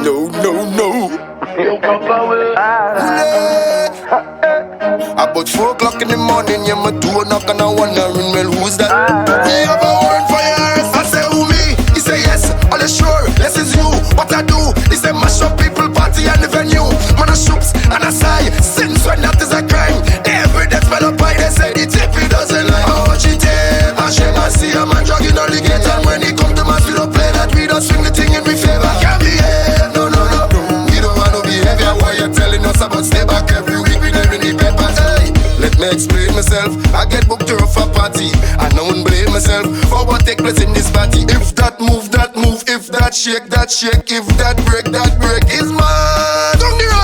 No, no, no. About 4 o'clock in the morning, yeah, my door knock and I wondering, well, who's that? We have a word for yours. I say, who me? He say, yes, all is sure, yes, it's you. What I do is they mash up people, party and the venue. Man, I shoops and I sigh, since when that is a crime. Every death fell up by, they say the tippy doesn't lie. I watch it, I shame, I see a man jogging on the gate. And when he come to my field, play that we don't swing the thing in me favor. Can't behave, no, no, no. We don't want no behavior. Why you telling us about stay back every week? We never need papers. Let me explain myself. I get booked to a party. I don't blame myself for what take place in this party. If that move, if that shake, if that break is mad.